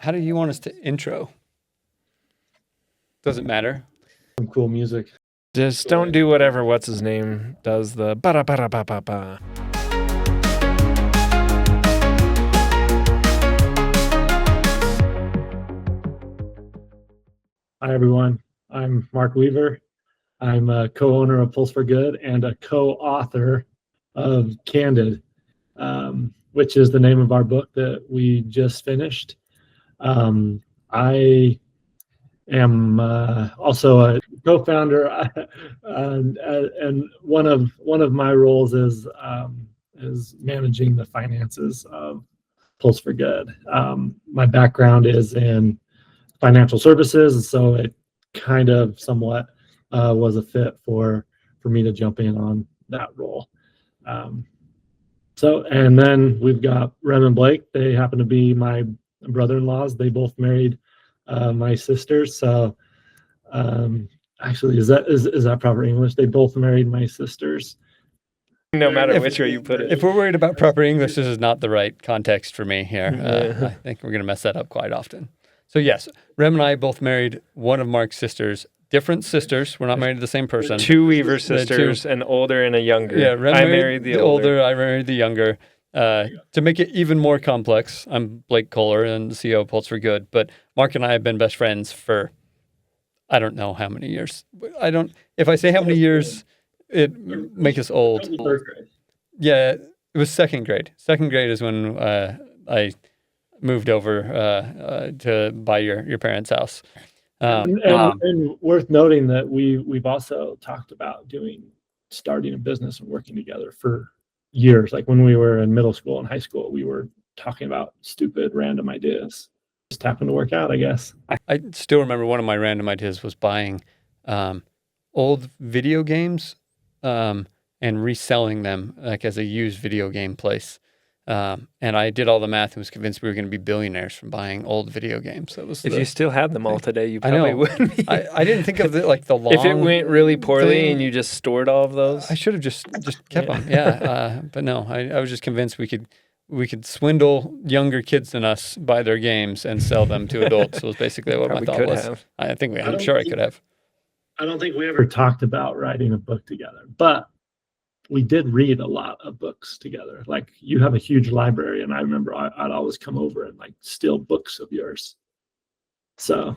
how do you want us to intro? Doesn't matter. Some cool music. Just don't do whatever what's his name does the ba ba ba ba ba. Hi everyone, I'm Mark Weaver. I'm a co-owner of Pulse for Good and a co-author of Candid, which is the name of our book that we just finished. I am also a co-founder, and one of my roles is managing the finances of Pulse for Good. My background is in financial services, so it kind of somewhat was a fit for me to jump in on that role. And then we've got Rem and Blake. They happen to be my brother-in-laws. They both married my sisters. So actually, is that proper English? They both married my sisters. No matter which way you put it. If we're worried about proper English, this is not the right context for me here. I think we're going to mess that up quite often. So yes, Rem and I both married one of Mark's sisters. Different sisters. We're not married to the same person. Two Weaver sisters, an older and a younger. Yeah, Rem I married the older. I married the younger. To make it even more complex, I'm Blake Kohler and the CEO of Pulse for Good. But Mark and I have been best friends for I don't know how many years. If I say how many years, it makes us old. Third grade. Yeah, it was second grade. Second grade is when I moved over to buy your parents' house. And worth noting that we've also talked about starting a business and working together for years. Like when we were in middle school and high school, we were talking about stupid random ideas. Just happened to work out, I guess. I still remember one of my random ideas was buying old video games and reselling them like as a used video game place. And I did all the math and was convinced we were going to be billionaires from buying old video games. So if you still had them all today, you probably would be. I didn't think of the long. If it went really poorly and you just stored all of those, I should have just kept them. Yeah, but no, I was just convinced we could swindle younger kids than us, buy their games, and sell them to adults. Was basically what my thought was. I'm sure I could have. I don't think we ever talked about writing a book together, but we did read a lot of books together. Like you have a huge library, and I remember I'd always come over and like steal books of yours. So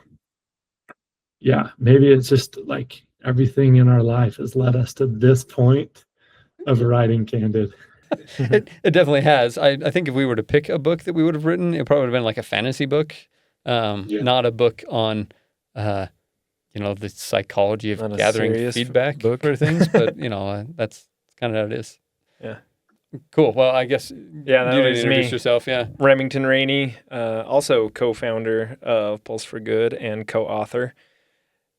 yeah, maybe it's just like everything in our life has led us to this point of writing Candid. It definitely has. I think if we were to pick a book that we would have written, it probably would have been like a fantasy book, not a book on, the psychology of gathering feedback for things. But that's kind of how it is. Yeah. Cool. Well, I guess that you was introduce me. yourself. Yeah. Remington Rainey, also co-founder of Pulse for Good and co-author.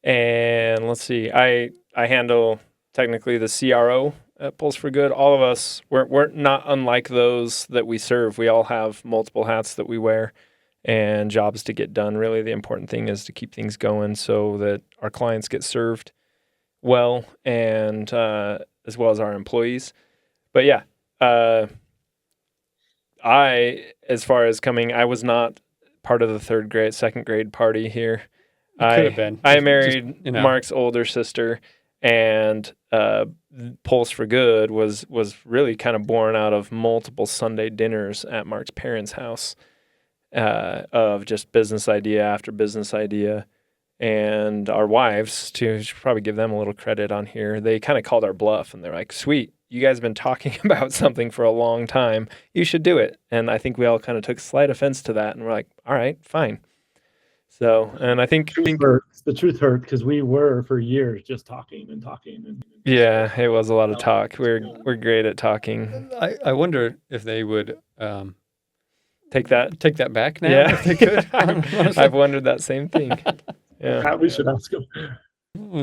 And let's see, I handle technically the CRO at Pulse for Good. All of us, we're not unlike those that we serve. We all have multiple hats that we wear and jobs to get done. Really, the important thing is to keep things going so that our clients get served well and as well as our employees. But yeah, as far as I was not part of the second grade party here. Could have been. I married Mark's older sister, and Pulse for Good was really kind of born out of multiple Sunday dinners at Mark's parents' house of just business idea after business idea. And our wives, too, should probably give them a little credit on here. They kind of called our bluff, and they're like, sweet, you guys have been talking about something for a long time. You should do it. And I think we all kind of took slight offense to that, and we're like, all right, fine. So, and I think the truth hurt because we were for years just talking and talking. Yeah, it was a lot of talk. We're great at talking. I wonder if they would take that back now. Yeah, if they could. I've wondered that same thing. Yeah, we should ask them.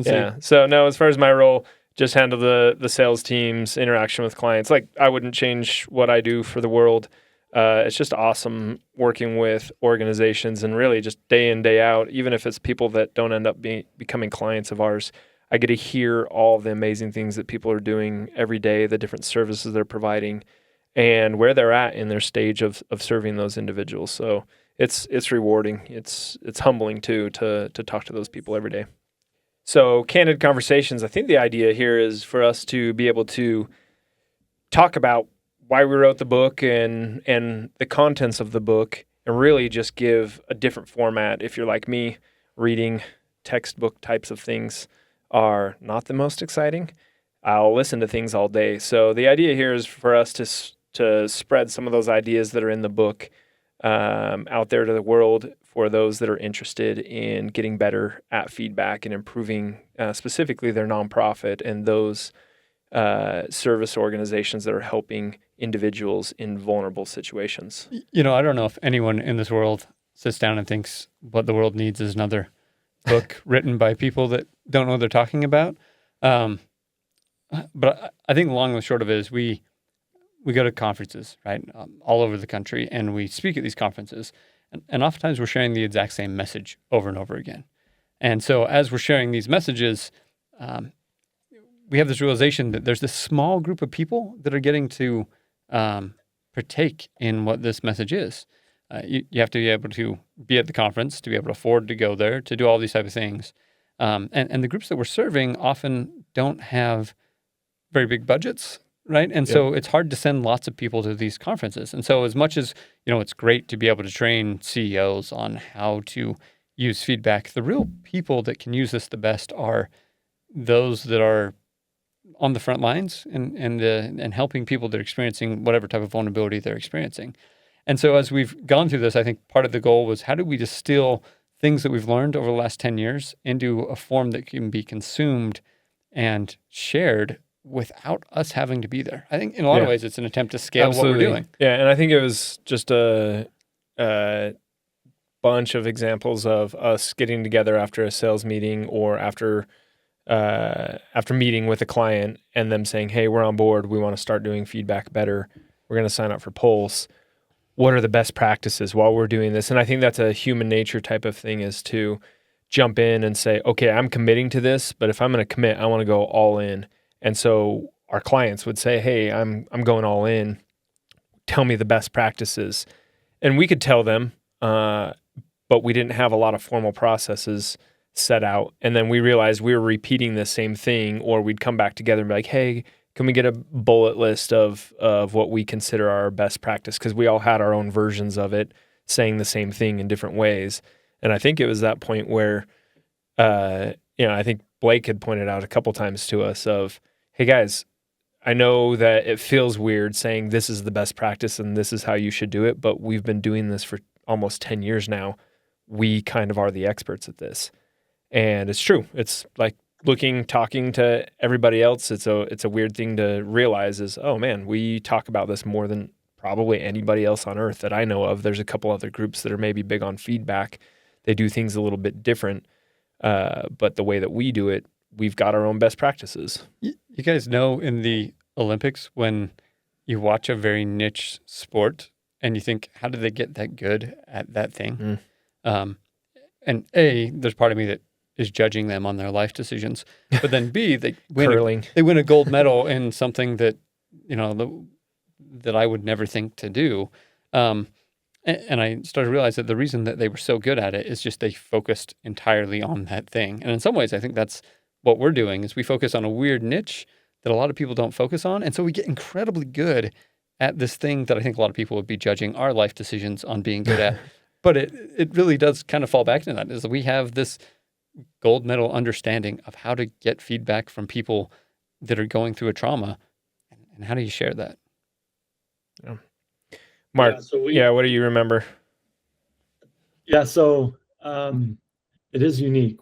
Yeah. So no, as far as my role, just handle the sales teams, interaction with clients. Like I wouldn't change what I do for the world. It's just awesome working with organizations and really just day in, day out, even if it's people that don't end up becoming clients of ours. I get to hear all the amazing things that people are doing every day, the different services they're providing, and where they're at in their stage of serving those individuals. So it's rewarding. It's humbling too to talk to those people every day. So Candid Conversations, I think the idea here is for us to be able to talk about why we wrote the book and the contents of the book, and really just give a different format. If you're like me, reading textbook types of things are not the most exciting. I'll listen to things all day. So the idea here is for us to spread some of those ideas that are in the book out there to the world for those that are interested in getting better at feedback and improving specifically their nonprofit and those service organizations that are helping individuals in vulnerable situations. I don't know if anyone in this world sits down and thinks what the world needs is another book written by people that don't know what they're talking about. But I think the long and the short of it is we go to conferences, right, all over the country, and we speak at these conferences. And oftentimes we're sharing the exact same message over and over again. And so as we're sharing these messages, we have this realization that there's this small group of people that are getting to partake in what this message is. You have to be able to be at the conference, to be able to afford to go there, to do all these type of things. And the groups that we're serving often don't have very big budgets, right? And so it's hard to send lots of people to these conferences. And so as much as, it's great to be able to train CEOs on how to use feedback, the real people that can use this the best are those that are on the front lines and helping people that are experiencing whatever type of vulnerability they're experiencing. And so as we've gone through this, I think part of the goal was how do we distill things that we've learned over the last 10 years into a form that can be consumed and shared without us having to be there. I think in a lot of ways it's an attempt to scale what we're doing. Yeah, and I think it was just a bunch of examples of us getting together after a sales meeting or after meeting with a client and them saying, hey, we're on board. We want to start doing feedback better. We're going to sign up for Pulse. What are the best practices while we're doing this? And I think that's a human nature type of thing, is to jump in and say, okay, I'm committing to this, but if I'm going to commit, I want to go all in. And so our clients would say, hey, I'm going all in. Tell me the best practices. And we could tell them, but we didn't have a lot of formal processes set out. And then we realized we were repeating the same thing, or we'd come back together and be like, hey, can we get a bullet list of what we consider our best practice? Because we all had our own versions of it, saying the same thing in different ways. And I think it was that point where, I think Blake had pointed out a couple times to us of, hey guys, I know that it feels weird saying this is the best practice and this is how you should do it, but we've been doing this for almost 10 years now. We kind of are the experts at this. And it's true. It's like talking to everybody else. It's a weird thing to realize is, oh man, we talk about this more than probably anybody else on earth that I know of. There's a couple other groups that are maybe big on feedback. They do things a little bit different. But the way that we do it, we've got our own best practices. You guys know in the Olympics when you watch a very niche sport and you think, how did they get that good at that thing? And A, there's part of me that is judging them on their life decisions. But then B, they win a gold medal in something that, that I would never think to do. And I started to realize that the reason that they were so good at it is just they focused entirely on that thing. And in some ways, I think that's what we're doing, is we focus on a weird niche that a lot of people don't focus on. And so we get incredibly good at this thing that I think a lot of people would be judging our life decisions on being good at. But it really does kind of fall back to that, is that we have this gold medal understanding of how to get feedback from people that are going through a trauma. And how do you share that? Yeah. Mark, what do you remember? Yeah, so it is unique.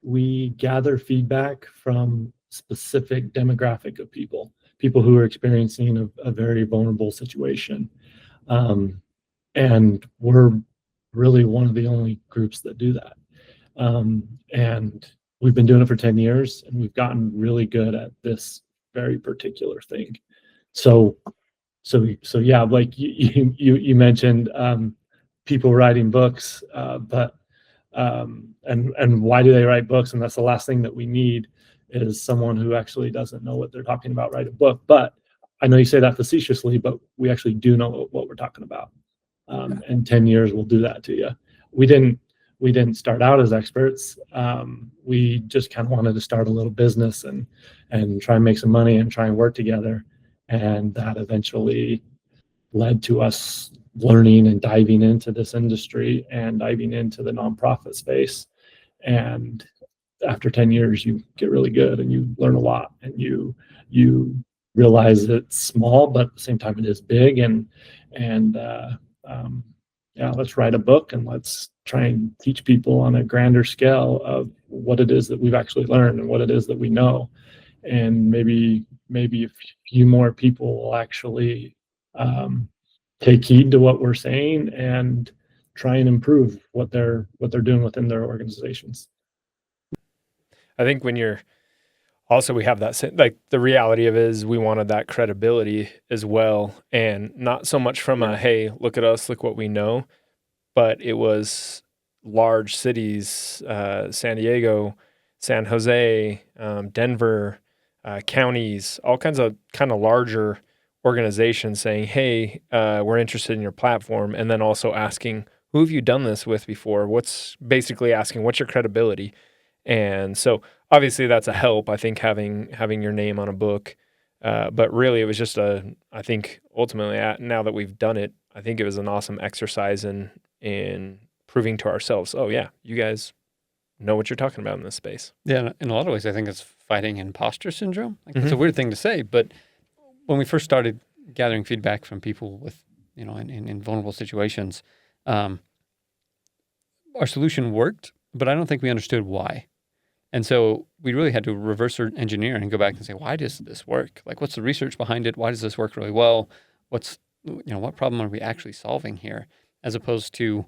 We gather feedback from specific demographic of people who are experiencing a very vulnerable situation. And we're really one of the only groups that do that. And we've been doing it for 10 years, and we've gotten really good at this very particular thing. So yeah, like you mentioned, people writing books, but and why do they write books? And that's the last thing that we need, is someone who actually doesn't know what they're talking about write a book. But I know you say that facetiously, but we actually do know what we're talking about. and 10 years will do that to you. We didn't start out as experts. We just kind of wanted to start a little business and try and make some money and try and work together. And that eventually led to us learning and diving into this industry and diving into the nonprofit space. And after 10 years, you get really good and you learn a lot, and you realize it's small, but at the same time it is big. And yeah, let's write a book and let's try and teach people on a grander scale of what it is that we've actually learned and what it is that we know. And maybe a few more people will actually take heed to what we're saying and try and improve what they're doing within their organizations. I think when you're also, we have that, like, the reality of it is we wanted that credibility as well. And not so much from a, hey, look at us, look what we know, but it was large cities, San Diego, San Jose, Denver, counties, all kinds of kind of larger organizations saying, hey, we're interested in your platform. And then also asking, who have you done this with before? What's basically asking, what's your credibility? And so obviously that's a help, I think, having your name on a book. But really it was just I think ultimately now that we've done it, I think it was an awesome exercise in proving to ourselves, oh yeah, you guys know what you're talking about in this space. Yeah, in a lot of ways, I think it's fighting imposter syndrome. Like, it's a weird thing to say, but when we first started gathering feedback from people with, in vulnerable situations, our solution worked, but I don't think we understood why. And so we really had to reverse engineer and go back and say, why does this work? Like, what's the research behind it? Why does this work really well? What problem are we actually solving here? As opposed to,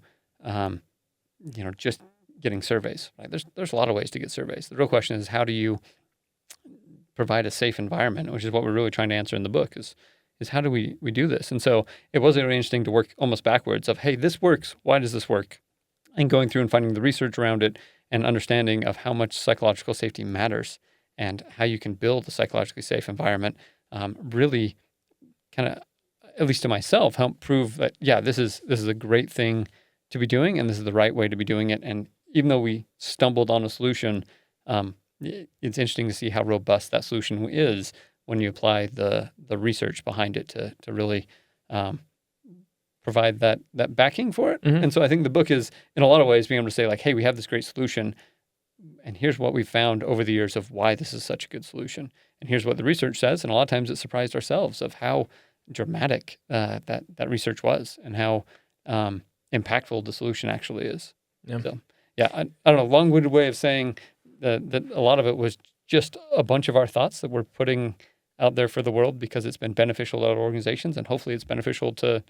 just getting surveys. Right? There's a lot of ways to get surveys. The real question is, how do you provide a safe environment, which is what we're really trying to answer in the book, is how do we do this? And so it was really interesting to work almost backwards of, hey, this works. Why does this work? And going through and finding the research around it and understanding of how much psychological safety matters and how you can build a psychologically safe environment really kind of, at least to myself, help prove that, yeah, this is a great thing to be doing and this is the right way to be doing it. And even though we stumbled on a solution, it's interesting to see how robust that solution is when you apply the research behind it to really provide that backing for it. And so I think the book is, in a lot of ways, being able to say, like, hey, we have this great solution, and here's what we've found over the years of why this is such a good solution. And here's what the research says. And a lot of times it surprised ourselves of how dramatic that research was and how impactful the solution actually is. Yeah. So, yeah, I don't know, long-winded way of saying that a lot of it was just a bunch of our thoughts that we're putting out there for the world because it's been beneficial to our organizations, and hopefully it's beneficial to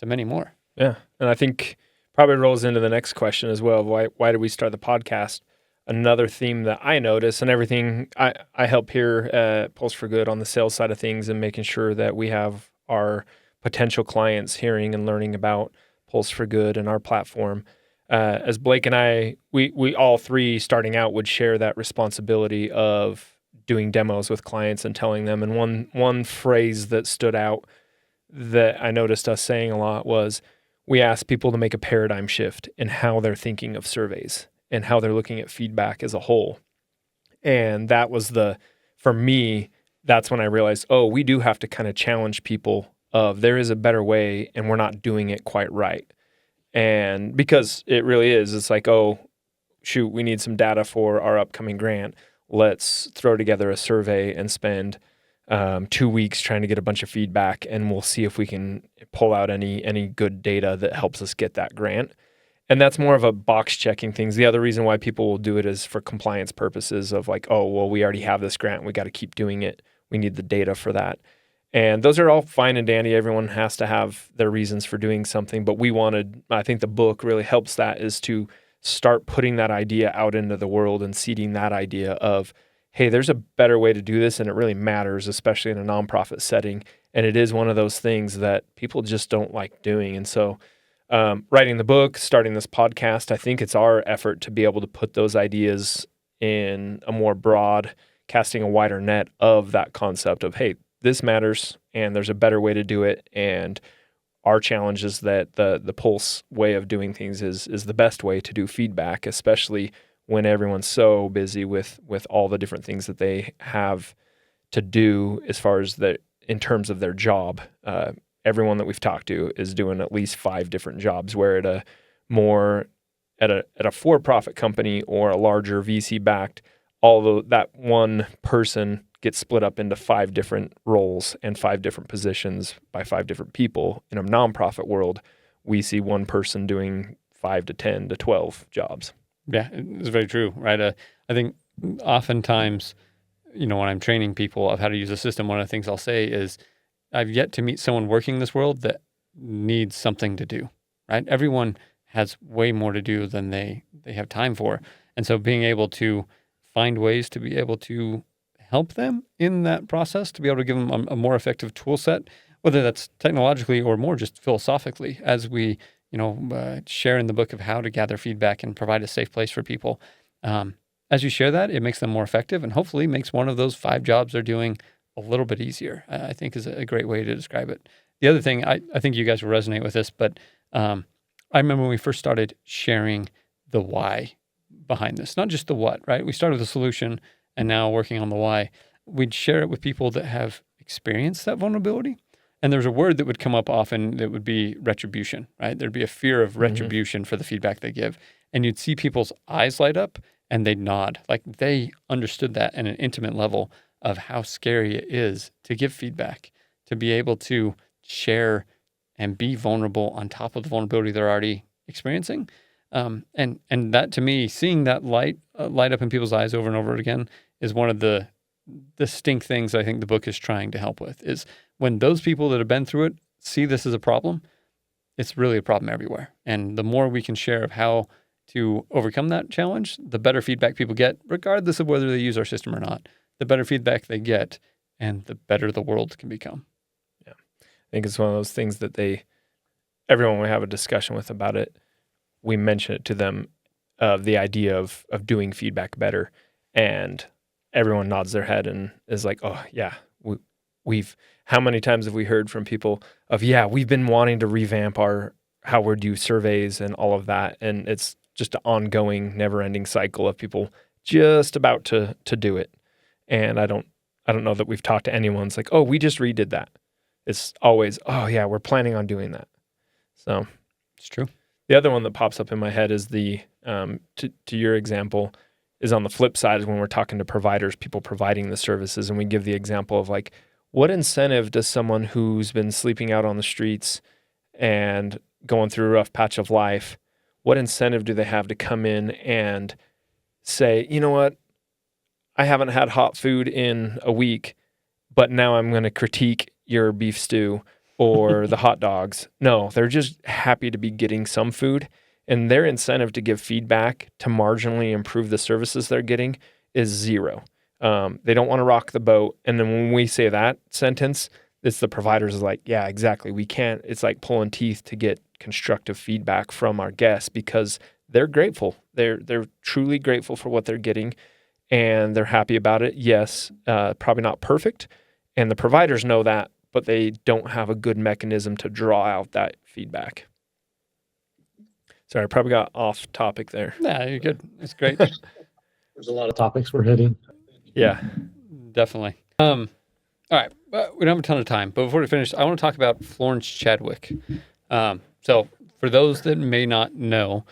many more. Yeah. And I think probably rolls into the next question as well. Why did we start the podcast? Another theme that I notice, and everything I help here at Pulse for Good on the sales side of things and making sure that we have our potential clients hearing and learning about Pulse for Good and our platform. As Blake and I, we all three starting out would share that responsibility of doing demos with clients and telling them. And one phrase that stood out that I noticed us saying a lot was, we ask people to make a paradigm shift in how they're thinking of surveys and how they're looking at feedback as a whole. And that was for me, that's when I realized, we do have to kind of challenge people of there is a better way and we're not doing it quite right. And because it really is, it's like, shoot, we need some data for our upcoming grant. Let's throw together a survey and spend 2 weeks trying to get a bunch of feedback, and we'll see if we can pull out any good data that helps us get that grant. And that's more of a box checking things. The other reason why people will do it is for compliance purposes of like, we already have this grant. We got to keep doing it. We need the data for that. And those are all fine and dandy. Everyone has to have their reasons for doing something. But I think the book really helps that, is to start putting that idea out into the world and seeding that idea of, hey, there's a better way to do this, and it really matters, especially in a nonprofit setting. And it is one of those things that people just don't like doing. And so writing the book, starting this podcast, I think it's our effort to be able to put those ideas in a more broad, casting a wider net of that concept of, hey, this matters, and there's a better way to do it. And our challenge is that the Pulse way of doing things is the best way to do feedback, especially when everyone's so busy with all the different things that they have to do as far as in terms of their job. Everyone that we've talked to is doing at least 5 different jobs, where at a for-profit company or a larger VC-backed, although that one person gets split up into 5 different roles and 5 different positions by 5 different people. In a nonprofit world, we see one person doing 5 to 10 to 12 jobs. Yeah, it's very true, right? I think oftentimes, when I'm training people of how to use a system, one of the things I'll say is, I've yet to meet someone working in this world that needs something to do, right? Everyone has way more to do than they have time for. And so being able to find ways to be able to help them in that process, to be able to give them a more effective tool set, whether that's technologically or more just philosophically, as we share in the book of how to gather feedback and provide a safe place for people. As you share that, it makes them more effective and hopefully makes one of those 5 jobs they're doing a little bit easier, I think is a great way to describe it. The other thing, I think you guys will resonate with this, but I remember when we first started sharing the why behind this, not just the what, right? We started with the solution and now working on the why. We'd share it with people that have experienced that vulnerability. And there's a word that would come up often that would be retribution, right? There'd be a fear of retribution for the feedback they give. And you'd see people's eyes light up and they'd nod. Like they understood that at an intimate level of how scary it is to give feedback, to be able to share and be vulnerable on top of the vulnerability they're already experiencing. And that, to me, seeing that light up in people's eyes over and over again is one of the distinct things I think the book is trying to help with, is when those people that have been through it see this as a problem, it's really a problem everywhere. And the more we can share of how to overcome that challenge, the better feedback people get, regardless of whether they use our system or not. The better feedback they get, and the better the world can become. Yeah, I think it's one of those things that everyone we have a discussion with about it, we mention it to them, the idea of doing feedback better, and everyone nods their head and is like, oh yeah, we've how many times have we heard from people of, yeah, we've been wanting to revamp how we do surveys and all of that, and it's just an ongoing, never-ending cycle of people just about to do it. And I don't know that we've talked to anyone. It's like, oh, we just redid that. It's always, oh yeah, we're planning on doing that. So it's true. The other one that pops up in my head is to your example, is on the flip side, is when we're talking to providers, people providing the services, and we give the example of like, what incentive does someone who's been sleeping out on the streets and going through a rough patch of life, what incentive do they have to come in and say, you know what, I haven't had hot food in a week, but now I'm going to critique your beef stew or the hot dogs. No, they're just happy to be getting some food, and their incentive to give feedback to marginally improve the services they're getting is 0. They don't want to rock the boat. And then when we say that sentence, it's the providers is like, yeah, exactly. We can't, it's like pulling teeth to get constructive feedback from our guests because they're grateful. They're truly grateful for what they're getting and they're happy about it. Yes, probably not perfect. And the providers know that, but they don't have a good mechanism to draw out that feedback. Sorry, I probably got off topic there. Yeah, you're good. It's great. There's a lot of topics we're hitting. Yeah, definitely. All right, we don't have a ton of time, but before we finish, I want to talk about Florence Chadwick. So for those that may not know,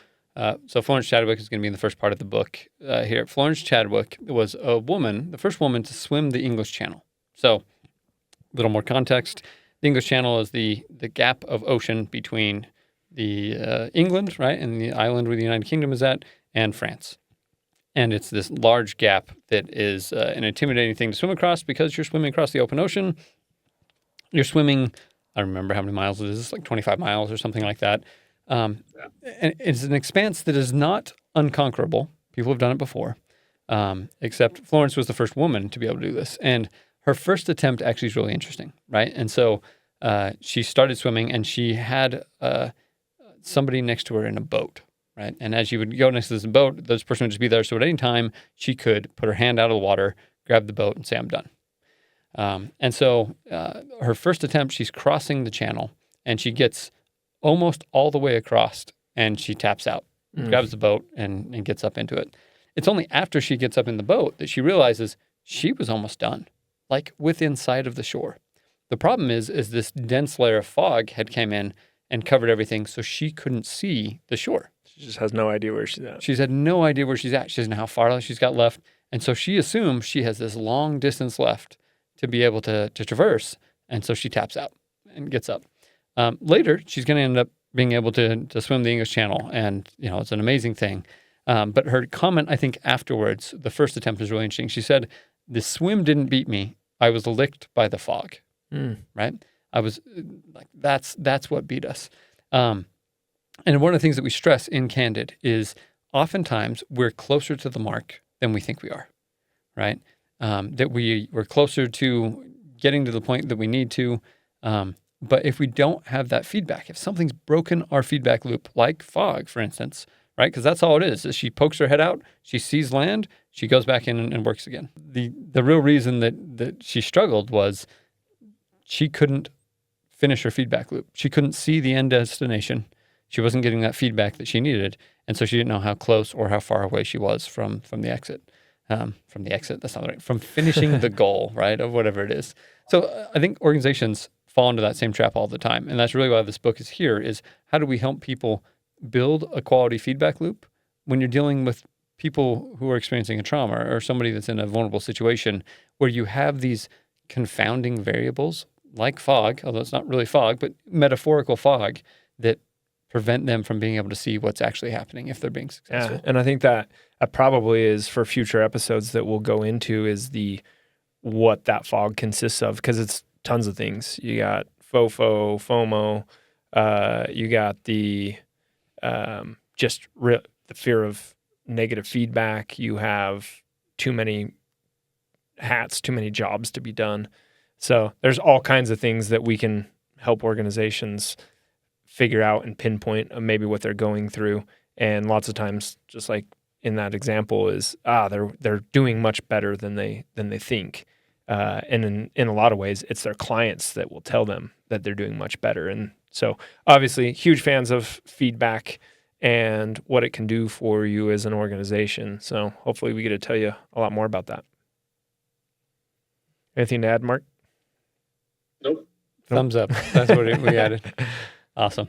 so Florence Chadwick is going to be in the first part of the book here. Florence Chadwick was a woman, the first woman to swim the English Channel. So a little more context. The English Channel is the gap of ocean between the England, right, and the island where the United Kingdom is at, and France. And it's this large gap that is an intimidating thing to swim across because you're swimming across the open ocean. You're swimming, I don't remember how many miles it is, it's like 25 miles or something like that. And it's an expanse that is not unconquerable. People have done it before, except Florence was the first woman to be able to do this. And her first attempt actually is really interesting, right? And so she started swimming and she had somebody next to her in a boat, right? And as you would go next to this boat, this person would just be there. So at any time, she could put her hand out of the water, grab the boat, and say, I'm done. And so her first attempt, she's crossing the channel, and she gets almost all the way across, and she taps out, grabs the boat, and gets up into it. It's only after she gets up in the boat that she realizes she was almost done, like within sight of the shore. The problem is this dense layer of fog had come in and covered everything, so she couldn't see the shore. She just has no idea where she's at. She's had no idea where she's at. She doesn't know how far she's got left. And so she assumes she has this long distance left to be able to traverse. And so she taps out and gets up. Later, she's going to end up being able to swim the English Channel. And, it's an amazing thing. But her comment, I think, afterwards, the first attempt was really interesting. She said, the swim didn't beat me. I was licked by the fog. Right? I was like, that's what beat us. And one of the things that we stress in Candid is oftentimes we're closer to the mark than we think we are, right? That we're closer to getting to the point that we need to. But if we don't have that feedback, if something's broken our feedback loop, like fog, for instance, right? Because that's all it is she pokes her head out, she sees land, she goes back in and works again. The real reason that she struggled was she couldn't finish her feedback loop. She couldn't see the end destination. She wasn't getting that feedback that she needed, and so she didn't know how close or how far away she was from the exit. From the exit, that's not right. From finishing the goal, right, of whatever it is. So I think organizations fall into that same trap all the time, and that's really why this book is here, is how do we help people build a quality feedback loop when you're dealing with people who are experiencing a trauma or somebody that's in a vulnerable situation where you have these confounding variables like fog, although it's not really fog, but metaphorical fog that prevent them from being able to see what's actually happening if they're being successful. Yeah, and I think that probably is for future episodes that we'll go into is what that fog consists of, because it's tons of things. You got FOMO, you got the fear of negative feedback. You have too many hats, too many jobs to be done. So there's all kinds of things that we can help organizations figure out and pinpoint maybe what they're going through. And lots of times, just like in that example, is they're doing much better than they think. And in a lot of ways, it's their clients that will tell them that they're doing much better. And so obviously huge fans of feedback and what it can do for you as an organization. So hopefully we get to tell you a lot more about that. Anything to add, Mark? Nope. Thumbs up. That's what we added. Awesome.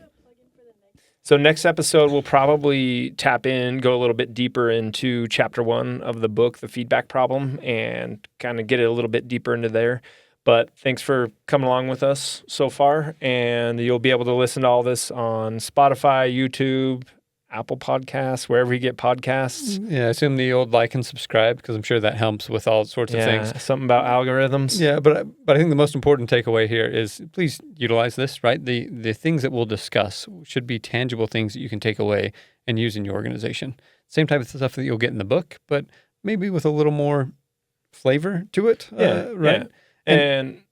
So next episode, we'll probably go a little bit deeper into chapter 1 of the book, The Feedback Problem, and kind of get it a little bit deeper into there. But thanks for coming along with us so far, and you'll be able to listen to all this on Spotify, YouTube, Apple Podcasts, wherever you get podcasts. Yeah, I assume the old like and subscribe, because I'm sure that helps with all sorts of things. Something about algorithms. Yeah, but I think the most important takeaway here is please utilize this, right? The things that we'll discuss should be tangible things that you can take away and use in your organization. Same type of stuff that you'll get in the book, but maybe with a little more flavor to it, right? Yeah. And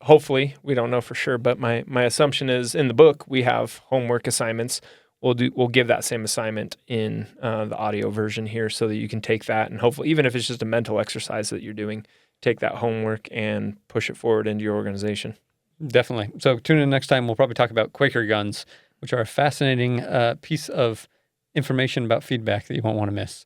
hopefully, we don't know for sure, but my assumption is in the book, we have homework assignments. We'll give that same assignment in the audio version here so that you can take that and hopefully, even if it's just a mental exercise that you're doing, take that homework and push it forward into your organization. Definitely. So tune in next time. We'll probably talk about Quaker guns, which are a fascinating piece of information about feedback that you won't want to miss.